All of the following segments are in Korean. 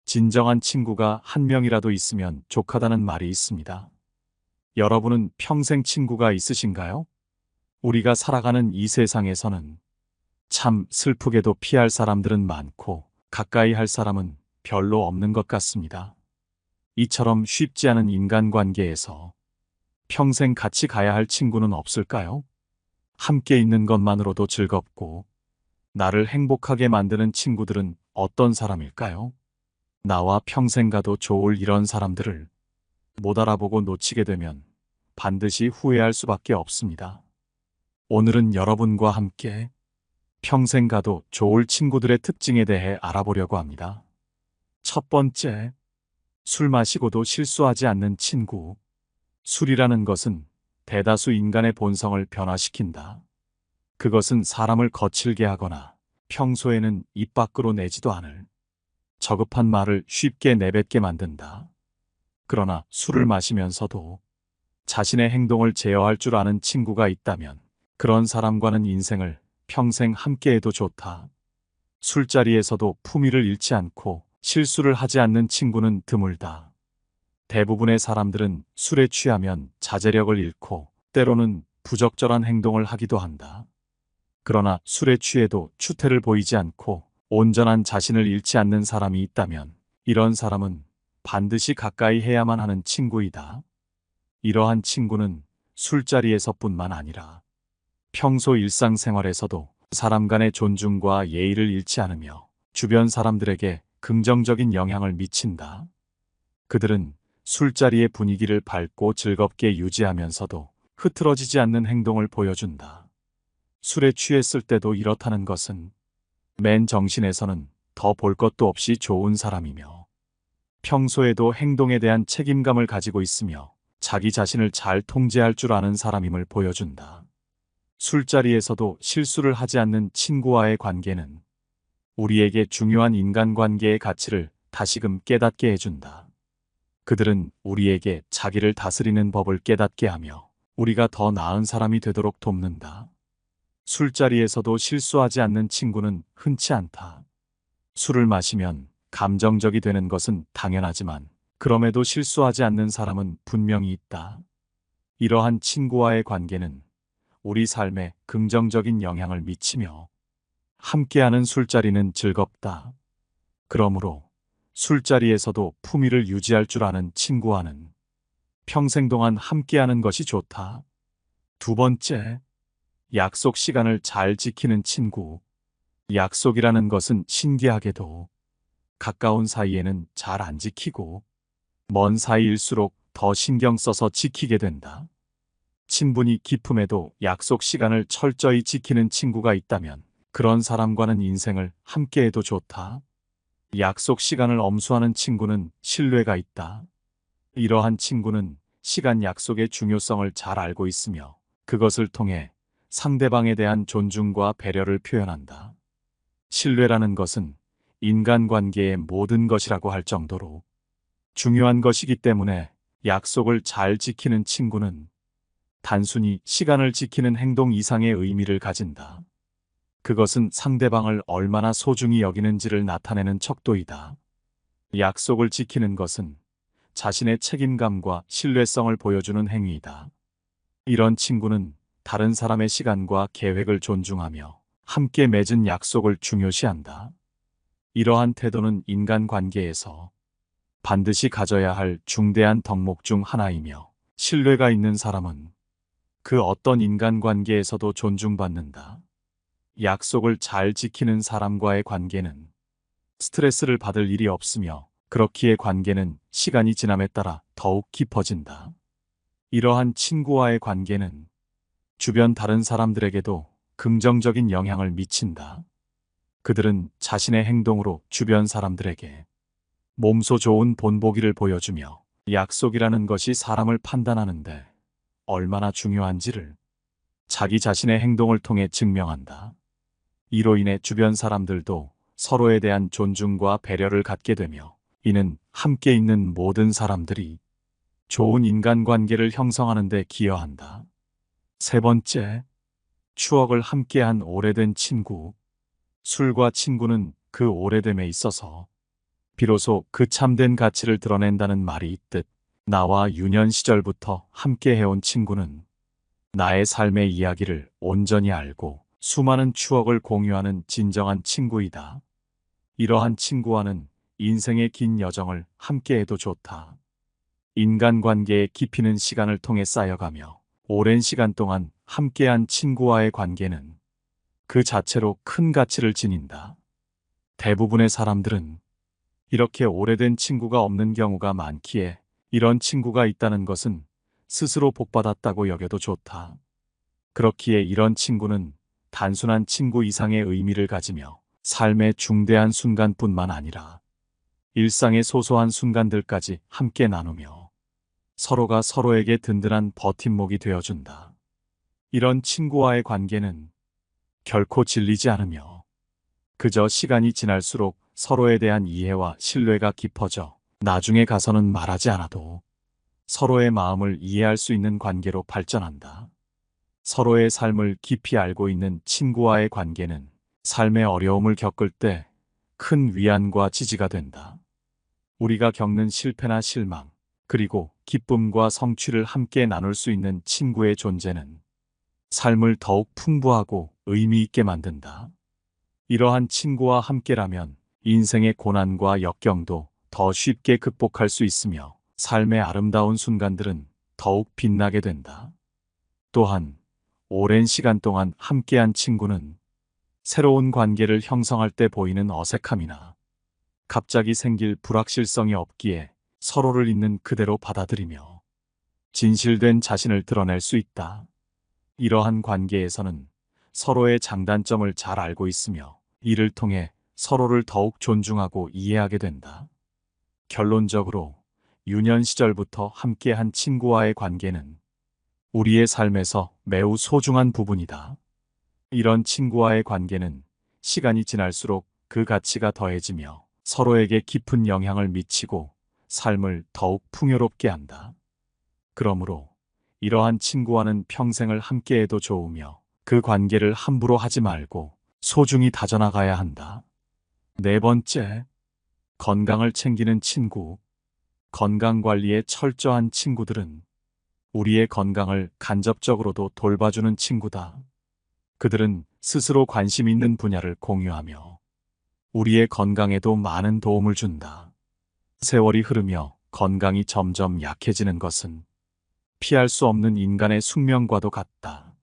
진정한 친구가 한 명이라도 있으면 족하다는 말이 있습니다. 여러분은 평생 친구가 있으신가요? 우리가 살아가는 이 세상에서는 참 슬프게도 피할 사람들은 많고 가까이 할 사람은 별로 없는 것 같습니다. 이처럼 쉽지 않은 인간관계에서 평생 같이 가야 할 친구는 없을까요? 함께 있는 것만으로도 즐겁고 나를 행복하게 만드는 친구들은 어떤 사람일까요? 나와 평생 가도 좋을 이런 사람들을 못 알아보고 놓치게 되면 반드시 후회할 수밖에 없습니다. 오늘은 여러분과 함께 평생 가도 좋을 친구들의 특징에 대해 알아보려고 합니다. 첫 번째, 술 마시고도 실수하지 않는 친구. 술이라는 것은 대다수 인간의 본성을 변화시킨다. 그것은 사람을 거칠게 하거나 평소에는 입 밖으로 내지도 않을 저급한 말을 쉽게 내뱉게 만든다. 그러나 술을 마시면서도 자신의 행동을 제어할 줄 아는 친구가 있다면 그런 사람과는 인생을 평생 함께해도 좋다. 술자리에서도 품위를 잃지 않고 실수를 하지 않는 친구는 드물다. 대부분의 사람들은 술에 취하면 자제력을 잃고 때로는 부적절한 행동을 하기도 한다. 그러나 술에 취해도 추태를 보이지 않고 온전한 자신을 잃지 않는 사람이 있다면 이런 사람은 반드시 가까이 해야만 하는 친구이다. 이러한 친구는 술자리에서뿐만 아니라 평소 일상생활에서도 사람 간의 존중과 예의를 잃지 않으며 주변 사람들에게 긍정적인 영향을 미친다. 그들은 술자리의 분위기를 밝고 즐겁게 유지하면서도 흐트러지지 않는 행동을 보여준다. 술에 취했을 때도 이렇다는 것은 맨 정신에서는 더 볼 것도 없이 좋은 사람이며 평소에도 행동에 대한 책임감을 가지고 있으며 자기 자신을 잘 통제할 줄 아는 사람임을 보여준다. 술자리에서도 실수를 하지 않는 친구와의 관계는 우리에게 중요한 인간관계의 가치를 다시금 깨닫게 해준다. 그들은 우리에게 자기를 다스리는 법을 깨닫게 하며 우리가 더 나은 사람이 되도록 돕는다. 술자리에서도 실수하지 않는 친구는 흔치 않다. 술을 마시면 감정적이 되는 것은 당연하지만 그럼에도 실수하지 않는 사람은 분명히 있다. 이러한 친구와의 관계는 우리 삶에 긍정적인 영향을 미치며 함께하는 술자리는 즐겁다. 그러므로 술자리에서도 품위를 유지할 줄 아는 친구와는 평생 동안 함께하는 것이 좋다. 두 번째, 약속 시간을 잘 지키는 친구. 약속이라는 것은 신기하게도 가까운 사이에는 잘 안 지키고 먼 사이일수록 더 신경 써서 지키게 된다. 친분이 깊음에도 약속 시간을 철저히 지키는 친구가 있다면 그런 사람과는 인생을 함께해도 좋다. 약속 시간을 엄수하는 친구는 신뢰가 있다. 이러한 친구는 시간 약속의 중요성을 잘 알고 있으며 그것을 통해 상대방에 대한 존중과 배려를 표현한다. 신뢰라는 것은 인간관계의 모든 것이라고 할 정도로 중요한 것이기 때문에 약속을 잘 지키는 친구는 단순히 시간을 지키는 행동 이상의 의미를 가진다. 그것은 상대방을 얼마나 소중히 여기는지를 나타내는 척도이다. 약속을 지키는 것은 자신의 책임감과 신뢰성을 보여주는 행위이다. 이런 친구는 다른 사람의 시간과 계획을 존중하며 함께 맺은 약속을 중요시한다. 이러한 태도는 인간관계에서 반드시 가져야 할 중대한 덕목 중 하나이며 신뢰가 있는 사람은 그 어떤 인간관계에서도 존중받는다. 약속을 잘 지키는 사람과의 관계는 스트레스를 받을 일이 없으며 그렇기에 관계는 시간이 지남에 따라 더욱 깊어진다. 이러한 친구와의 관계는 주변 다른 사람들에게도 긍정적인 영향을 미친다. 그들은 자신의 행동으로 주변 사람들에게 몸소 좋은 본보기를 보여주며 약속이라는 것이 사람을 판단하는데 얼마나 중요한지를 자기 자신의 행동을 통해 증명한다. 이로 인해 주변 사람들도 서로에 대한 존중과 배려를 갖게 되며 이는 함께 있는 모든 사람들이 좋은 인간관계를 형성하는 데 기여한다. 세 번째, 추억을 함께한 오래된 친구. 술과 친구는 그 오래됨에 있어서 비로소 그 참된 가치를 드러낸다는 말이 있듯 나와 유년 시절부터 함께 해온 친구는 나의 삶의 이야기를 온전히 알고 수많은 추억을 공유하는 진정한 친구이다. 이러한 친구와는 인생의 긴 여정을 함께해도 좋다. 인간관계의 깊이는 시간을 통해 쌓여가며 오랜 시간 동안 함께한 친구와의 관계는 그 자체로 큰 가치를 지닌다. 대부분의 사람들은 이렇게 오래된 친구가 없는 경우가 많기에 이런 친구가 있다는 것은 스스로 복받았다고 여겨도 좋다. 그렇기에 이런 친구는 단순한 친구 이상의 의미를 가지며 삶의 중대한 순간뿐만 아니라 일상의 소소한 순간들까지 함께 나누며 서로가 서로에게 든든한 버팀목이 되어준다. 이런 친구와의 관계는 결코 질리지 않으며 그저 시간이 지날수록 서로에 대한 이해와 신뢰가 깊어져 나중에 가서는 말하지 않아도 서로의 마음을 이해할 수 있는 관계로 발전한다. 서로의 삶을 깊이 알고 있는 친구와의 관계는 삶의 어려움을 겪을 때 큰 위안과 지지가 된다. 우리가 겪는 실패나 실망, 그리고 기쁨과 성취를 함께 나눌 수 있는 친구의 존재는 삶을 더욱 풍부하고 의미 있게 만든다. 이러한 친구와 함께라면 인생의 고난과 역경도 더 쉽게 극복할 수 있으며 삶의 아름다운 순간들은 더욱 빛나게 된다. 또한 오랜 시간 동안 함께한 친구는 새로운 관계를 형성할 때 보이는 어색함이나 갑자기 생길 불확실성이 없기에 서로를 있는 그대로 받아들이며 진실된 자신을 드러낼 수 있다. 이러한 관계에서는 서로의 장단점을 잘 알고 있으며 이를 통해 서로를 더욱 존중하고 이해하게 된다. 결론적으로 유년 시절부터 함께한 친구와의 관계는 우리의 삶에서 매우 소중한 부분이다. 이런 친구와의 관계는 시간이 지날수록 그 가치가 더해지며 서로에게 깊은 영향을 미치고 삶을 더욱 풍요롭게 한다. 그러므로 이러한 친구와는 평생을 함께해도 좋으며 그 관계를 함부로 하지 말고 소중히 다져나가야 한다. 네 번째, 건강을 챙기는 친구. 건강관리에 철저한 친구들은 우리의 건강을 간접적으로도 돌봐주는 친구다. 그들은 스스로 관심 있는 분야를 공유하며 우리의 건강에도 많은 도움을 준다. 세월이 흐르며 건강이 점점 약해지는 것은 피할 수 없는 인간의 숙명과도 같다.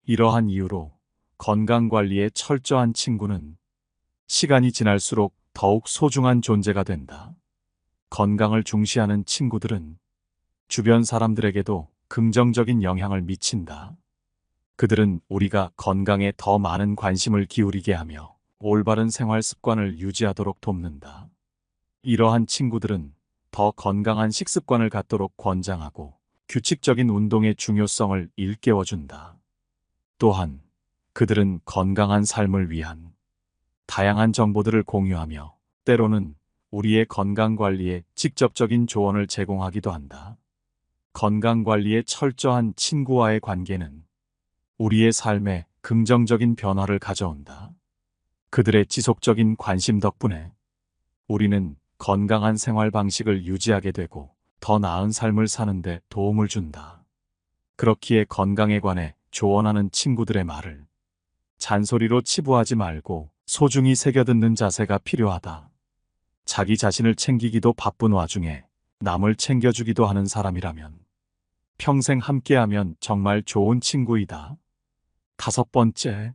이러한 이유로 건강관리에 철저한 친구는 시간이 지날수록 더욱 소중한 존재가 된다. 건강을 중시하는 친구들은 주변 사람들에게도 긍정적인 영향을 미친다. 그들은 우리가 건강에 더 많은 관심을 기울이게 하며 올바른 생활 습관을 유지하도록 돕는다. 이러한 친구들은 더 건강한 식습관을 갖도록 권장하고 규칙적인 운동의 중요성을 일깨워준다. 또한 그들은 건강한 삶을 위한 다양한 정보들을 공유하며 때로는 우리의 건강관리에 직접적인 조언을 제공하기도 한다. 건강관리에 철저한 친구와의 관계는 우리의 삶에 긍정적인 변화를 가져온다. 그들의 지속적인 관심 덕분에 우리는 건강한 생활 방식을 유지하게 되고 더 나은 삶을 사는데 도움을 준다. 그렇기에 건강에 관해 조언하는 친구들의 말을 잔소리로 치부하지 말고 소중히 새겨듣는 자세가 필요하다. 자기 자신을 챙기기도 바쁜 와중에 남을 챙겨주기도 하는 사람이라면 평생 함께하면 정말 좋은 친구이다. 다섯 번째,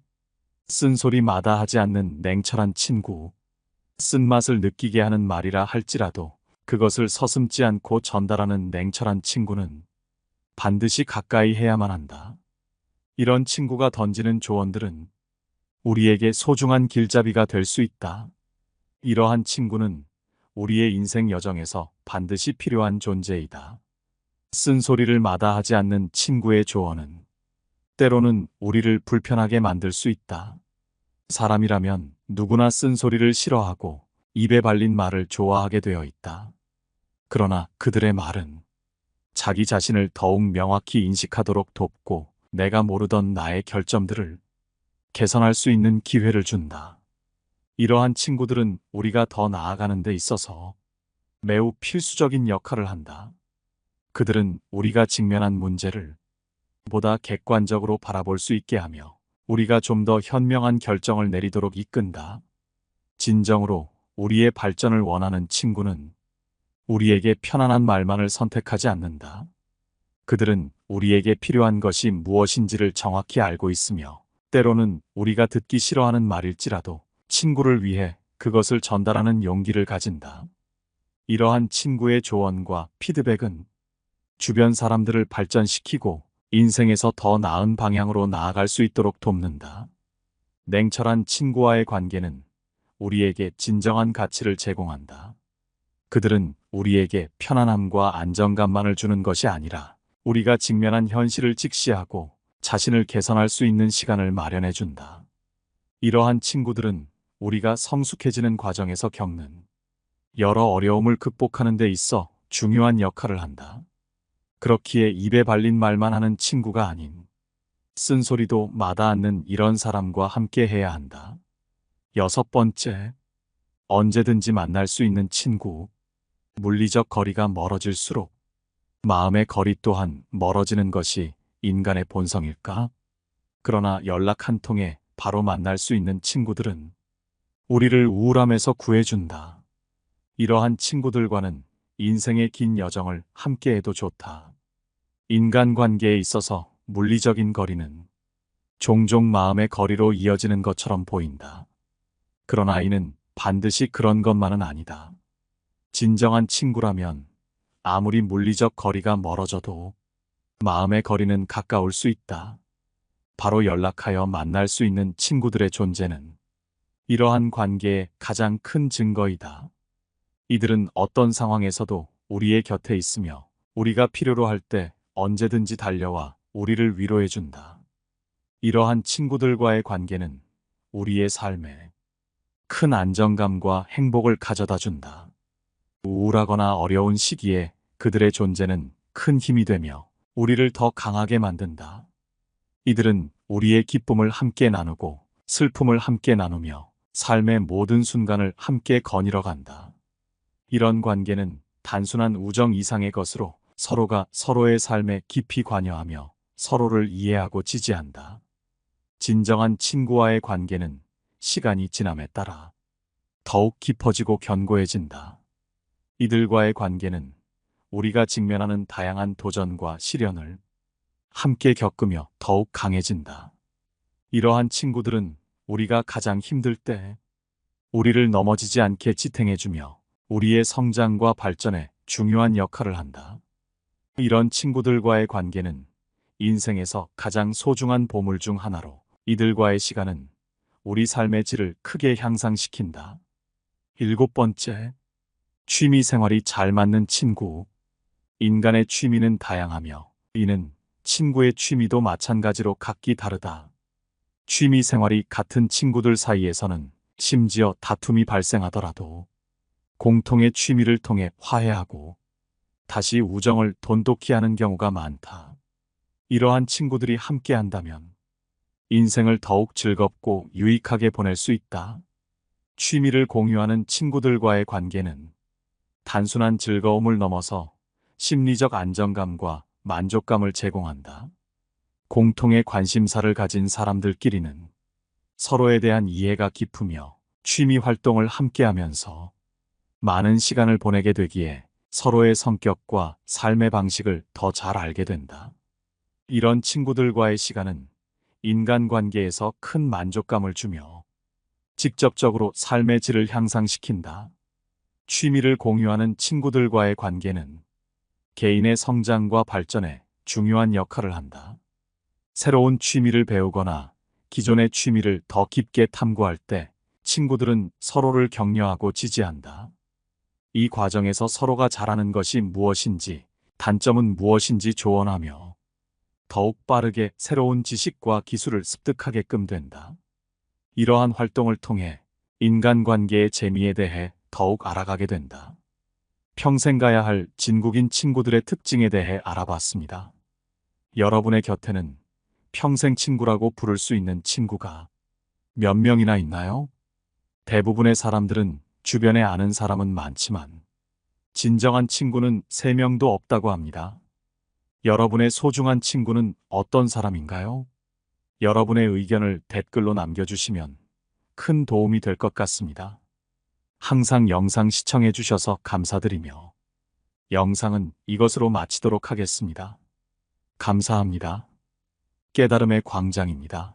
쓴소리 마다하지 않는 냉철한 친구. 쓴맛을 느끼게 하는 말이라 할지라도 그것을 서슴지 않고 전달하는 냉철한 친구는 반드시 가까이 해야만 한다. 이런 친구가 던지는 조언들은 우리에게 소중한 길잡이가 될 수 있다. 이러한 친구는 우리의 인생 여정에서 반드시 필요한 존재이다. 쓴소리를 마다하지 않는 친구의 조언은 때로는 우리를 불편하게 만들 수 있다. 사람이라면 누구나 쓴소리를 싫어하고 입에 발린 말을 좋아하게 되어 있다. 그러나 그들의 말은 자기 자신을 더욱 명확히 인식하도록 돕고 내가 모르던 나의 결점들을 개선할 수 있는 기회를 준다. 이러한 친구들은 우리가 더 나아가는 데 있어서 매우 필수적인 역할을 한다. 그들은 우리가 직면한 문제를 보다 객관적으로 바라볼 수 있게 하며 우리가 좀 더 현명한 결정을 내리도록 이끈다. 진정으로 우리의 발전을 원하는 친구는 우리에게 편안한 말만을 선택하지 않는다. 그들은 우리에게 필요한 것이 무엇인지를 정확히 알고 있으며 때로는 우리가 듣기 싫어하는 말일지라도 친구를 위해 그것을 전달하는 용기를 가진다. 이러한 친구의 조언과 피드백은 주변 사람들을 발전시키고 인생에서 더 나은 방향으로 나아갈 수 있도록 돕는다. 냉철한 친구와의 관계는 우리에게 진정한 가치를 제공한다. 그들은 우리에게 편안함과 안정감만을 주는 것이 아니라 우리가 직면한 현실을 직시하고 자신을 개선할 수 있는 시간을 마련해 준다. 이러한 친구들은 우리가 성숙해지는 과정에서 겪는 여러 어려움을 극복하는 데 있어 중요한 역할을 한다. 그렇기에 입에 발린 말만 하는 친구가 아닌 쓴소리도 마다 않는 이런 사람과 함께 해야 한다. 6번째, 언제든지 만날 수 있는 친구. 물리적 거리가 멀어질수록 마음의 거리 또한 멀어지는 것이 인간의 본성일까? 그러나 연락 한 통에 바로 만날 수 있는 친구들은 우리를 우울함에서 구해준다. 이러한 친구들과는 인생의 긴 여정을 함께해도 좋다. 인간관계에 있어서 물리적인 거리는 종종 마음의 거리로 이어지는 것처럼 보인다. 그러나 이는 반드시 그런 것만은 아니다. 진정한 친구라면 아무리 물리적 거리가 멀어져도 마음의 거리는 가까울 수 있다. 바로 연락하여 만날 수 있는 친구들의 존재는 이러한 관계의 가장 큰 증거이다. 이들은 어떤 상황에서도 우리의 곁에 있으며 우리가 필요로 할 때 언제든지 달려와 우리를 위로해준다. 이러한 친구들과의 관계는 우리의 삶에 큰 안정감과 행복을 가져다 준다. 우울하거나 어려운 시기에 그들의 존재는 큰 힘이 되며 우리를 더 강하게 만든다. 이들은 우리의 기쁨을 함께 나누고 슬픔을 함께 나누며 삶의 모든 순간을 함께 거닐어 간다. 이런 관계는 단순한 우정 이상의 것으로 서로가 서로의 삶에 깊이 관여하며 서로를 이해하고 지지한다. 진정한 친구와의 관계는 시간이 지남에 따라 더욱 깊어지고 견고해진다. 이들과의 관계는 우리가 직면하는 다양한 도전과 시련을 함께 겪으며 더욱 강해진다. 이러한 친구들은 우리가 가장 힘들 때 우리를 넘어지지 않게 지탱해주며 우리의 성장과 발전에 중요한 역할을 한다. 이런 친구들과의 관계는 인생에서 가장 소중한 보물 중 하나로 이들과의 시간은 우리 삶의 질을 크게 향상시킨다. 7번째, 취미 생활이 잘 맞는 친구. 인간의 취미는 다양하며 이는 친구의 취미도 마찬가지로 각기 다르다. 취미 생활이 같은 친구들 사이에서는 심지어 다툼이 발생하더라도 공통의 취미를 통해 화해하고 다시 우정을 돈독히 하는 경우가 많다. 이러한 친구들이 함께 한다면 인생을 더욱 즐겁고 유익하게 보낼 수 있다. 취미를 공유하는 친구들과의 관계는 단순한 즐거움을 넘어서 심리적 안정감과 만족감을 제공한다. 공통의 관심사를 가진 사람들끼리는 서로에 대한 이해가 깊으며 취미 활동을 함께하면서 많은 시간을 보내게 되기에 서로의 성격과 삶의 방식을 더 잘 알게 된다. 이런 친구들과의 시간은 인간관계에서 큰 만족감을 주며 직접적으로 삶의 질을 향상시킨다. 취미를 공유하는 친구들과의 관계는 개인의 성장과 발전에 중요한 역할을 한다. 새로운 취미를 배우거나 기존의 취미를 더 깊게 탐구할 때 친구들은 서로를 격려하고 지지한다. 이 과정에서 서로가 잘하는 것이 무엇인지, 단점은 무엇인지 조언하며 더욱 빠르게 새로운 지식과 기술을 습득하게끔 된다. 이러한 활동을 통해 인간관계의 재미에 대해 더욱 알아가게 된다. 평생 가야 할 진국인 친구들의 특징에 대해 알아봤습니다. 여러분의 곁에는 평생 친구라고 부를 수 있는 친구가 몇 명이나 있나요? 대부분의 사람들은 주변에 아는 사람은 많지만 진정한 친구는 3명도 없다고 합니다. 여러분의 소중한 친구는 어떤 사람인가요? 여러분의 의견을 댓글로 남겨주시면 큰 도움이 될 것 같습니다. 항상 영상 시청해 주셔서 감사드리며 영상은 이것으로 마치도록 하겠습니다. 감사합니다. 깨달음의 광장입니다.